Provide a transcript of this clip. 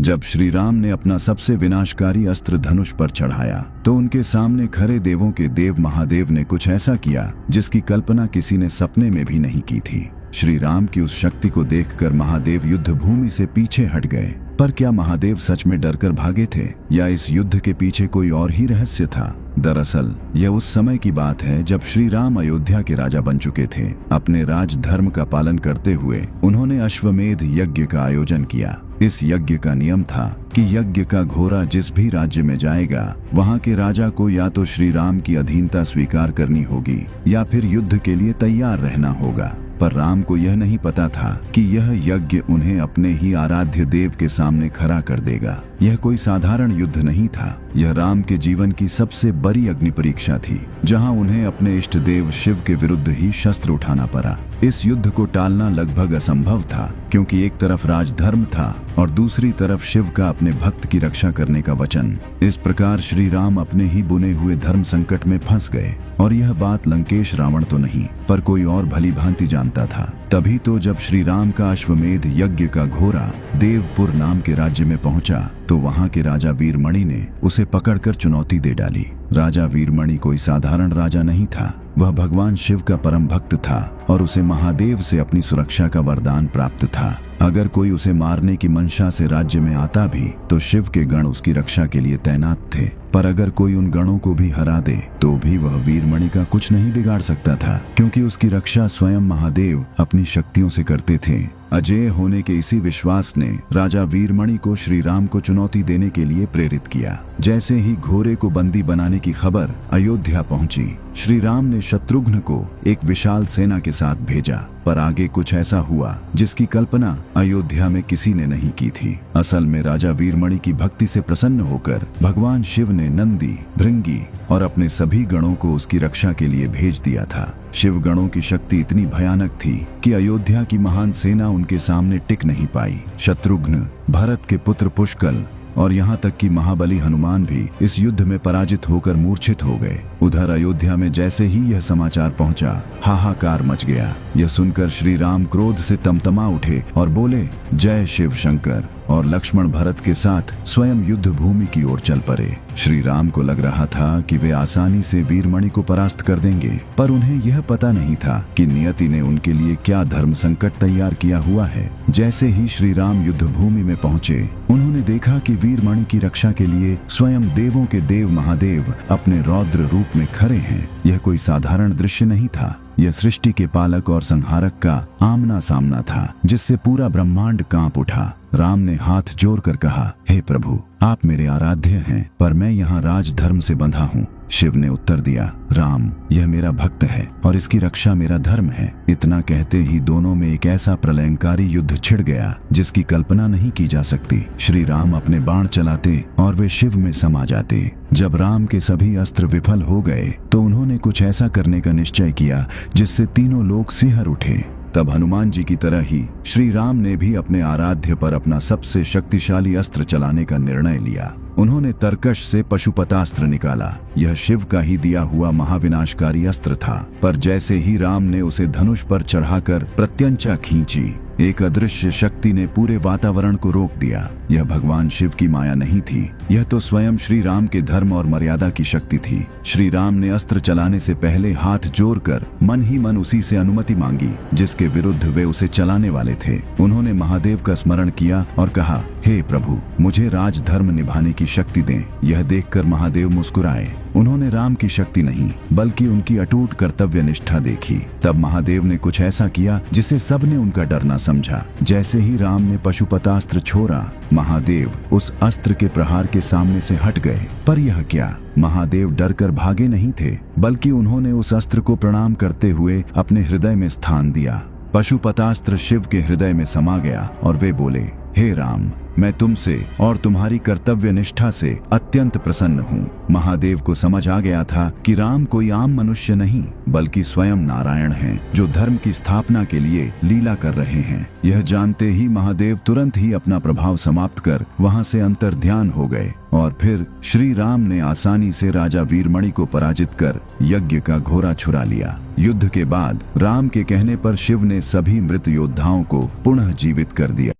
जब श्री राम ने अपना सबसे विनाशकारी अस्त्र धनुष पर चढ़ाया तो उनके सामने खड़े देवों के देव महादेव ने कुछ ऐसा किया जिसकी कल्पना किसी ने सपने में भी नहीं की थी। श्री राम की उस शक्ति को देखकर महादेव युद्ध भूमि से पीछे हट गए। पर क्या महादेव सच में डरकर भागे थे या इस युद्ध के पीछे कोई और ही रहस्य था? दरअसल यह उस समय की बात है जब श्री राम अयोध्या के राजा बन चुके थे। अपने राज धर्म का पालन करते हुए उन्होंने अश्वमेध यज्ञ का आयोजन किया। इस यज्ञ का नियम था कि यज्ञ का घोड़ा जिस भी राज्य में जाएगा वहां के राजा को या तो श्री राम की अधीनता स्वीकार करनी होगी या फिर युद्ध के लिए तैयार रहना होगा। पर राम को यह नहीं पता था कि यह यज्ञ उन्हें अपने ही आराध्य देव के सामने खड़ा कर देगा। यह कोई साधारण युद्ध नहीं था, यह राम के जीवन की सबसे बड़ी अग्नि परीक्षा थी, जहां उन्हें अपने इष्ट देव शिव के विरुद्ध ही शस्त्र उठाना पड़ा। इस युद्ध को टालना लगभग असंभव था, क्योंकि एक तरफ राजधर्म था और दूसरी तरफ शिव का अपने भक्त की रक्षा करने का वचन। इस प्रकार श्री राम अपने ही बुने हुए धर्म संकट में फंस गए। और यह बात लंकेश रावण तो नहीं पर कोई और भली भांति जानता था। तभी तो जब श्री राम का अश्वमेध यज्ञ का घोड़ा देवपुर नाम के राज्य में पहुंचा तो वहां के राजा वीरमणि ने उसे पकड़कर चुनौती दे डाली। राजा वीरमणि कोई साधारण राजा नहीं था, वह भगवान शिव का परम भक्त था और उसे महादेव से अपनी सुरक्षा का वरदान प्राप्त था। अगर कोई उसे मारने की मंशा से राज्य में आता भी तो शिव के गण उसकी रक्षा के लिए तैनात थे। पर अगर कोई उन गणों को भी हरा दे तो भी वह वीरमणि का कुछ नहीं बिगाड़ सकता था, क्योंकि उसकी रक्षा स्वयं महादेव अपनी शक्तियों से करते थे। अजेय होने के इसी विश्वास ने राजा वीरमणि को श्री राम को चुनौती देने के लिए प्रेरित किया। जैसे ही घोड़े को बंदी बनाने की खबर अयोध्या पहुंची, श्री राम ने शत्रुघ्न को एक विशाल सेना के साथ भेजा। पर आगे कुछ ऐसा हुआ जिसकी कल्पना अयोध्या में किसी ने नहीं की थी। असल में राजा वीरमणि की भक्ति से प्रसन्न होकर भगवान शिव ने नंदी, भृंगी और अपने सभी गणों को उसकी रक्षा के लिए भेज दिया था। शिव गणों की शक्ति इतनी भयानक थी कि अयोध्या की महान सेना उनके सामने टिक नहीं पाई। शत्रुघ्न, भरत के पुत्र पुष्कल और यहाँ तक कि महाबली हनुमान भी इस युद्ध में पराजित होकर मूर्छित हो गए। उधर अयोध्या में जैसे ही यह समाचार पहुंचा, हाहाकार मच गया। यह सुनकर श्री राम क्रोध से तमतमा उठे और बोले, जय शिव शंकर, और लक्ष्मण भरत के साथ स्वयं युद्ध भूमि की ओर चल पड़े। श्री राम को लग रहा था कि वे आसानी से वीरमणि को परास्त कर देंगे, पर उन्हें यह पता नहीं था कि नियति ने उनके लिए क्या धर्म संकट तैयार किया हुआ है। जैसे ही श्री राम युद्ध भूमि में पहुंचे, उन्होंने देखा कि वीरमणि की रक्षा के लिए स्वयं देवों के देव महादेव अपने रौद्र रूप में खड़े हैं। यह कोई साधारण दृश्य नहीं था, यह सृष्टि के पालक और संहारक का आमना सामना था, जिससे पूरा ब्रह्मांड कांप उठा। राम ने हाथ जोड़कर कहा, हे प्रभु, आप मेरे आराध्य हैं, पर मैं यहाँ राजधर्म से बंधा हूँ। शिव ने उत्तर दिया, राम, यह मेरा भक्त है और इसकी रक्षा मेरा धर्म है। इतना कहते ही दोनों में एक ऐसा प्रलयंकारी युद्ध छिड़ गया जिसकी कल्पना नहीं की जा सकती। श्री राम अपने बाण चलाते और वे शिव में समा जाते। जब राम के सभी अस्त्र विफल हो गए तो उन्होंने कुछ ऐसा करने का निश्चय किया जिससे तीनों लोग सिहर उठे। तब हनुमान जी की तरह ही श्री राम ने भी अपने आराध्य पर अपना सबसे शक्तिशाली अस्त्र चलाने का निर्णय लिया। उन्होंने तरकश से पशुपतास्त्र निकाला। यह शिव का ही दिया हुआ महाविनाशकारी अस्त्र था, पर जैसे ही राम ने उसे धनुष पर चढ़ाकर प्रत्यंचा खींची, एक अदृश्य शक्ति ने पूरे वातावरण को रोक दिया। यह भगवान शिव की माया नहीं थी, यह तो स्वयं श्री राम के धर्म और मर्यादा की शक्ति थी। श्री राम ने अस्त्र चलाने से पहले हाथ जोड़कर मन ही मन उसी से अनुमति मांगी जिसके विरुद्ध वे उसे चलाने वाले थे। उन्होंने महादेव का स्मरण किया और कहा, हे प्रभु, मुझे राजधर्म निभाने की शक्ति दें। यह देखकर महादेव मुस्कुराए। उन्होंने राम की शक्ति नहीं बल्कि उनकी अटूट कर्तव्य निष्ठा देखी। तब महादेव ने कुछ ऐसा किया जिसे सबने उनका डर न समझा। जैसे ही राम ने पशुपतास्त्र छोड़ा, महादेव उस अस्त्र के प्रहार के सामने से हट गए। पर यह क्या, महादेव डरकर भागे नहीं थे, बल्कि उन्होंने उस अस्त्र को प्रणाम करते हुए अपने हृदय में स्थान दिया। पशुपतास्त्र शिव के हृदय में समा गया और वे बोले, हे राम, मैं तुमसे और तुम्हारी कर्तव्य निष्ठा से अत्यंत प्रसन्न हूँ। महादेव को समझ आ गया था कि राम कोई आम मनुष्य नहीं बल्कि स्वयं नारायण हैं, जो धर्म की स्थापना के लिए लीला कर रहे हैं। यह जानते ही महादेव तुरंत ही अपना प्रभाव समाप्त कर वहां से अंतर्ध्यान हो गए और फिर श्री राम ने आसानी से राजा वीरमणि को पराजित कर यज्ञ का घोड़ा छुड़ा लिया। युद्ध के बाद राम के कहने पर शिव ने सभी मृत योद्धाओं को पुनः जीवित कर दिया।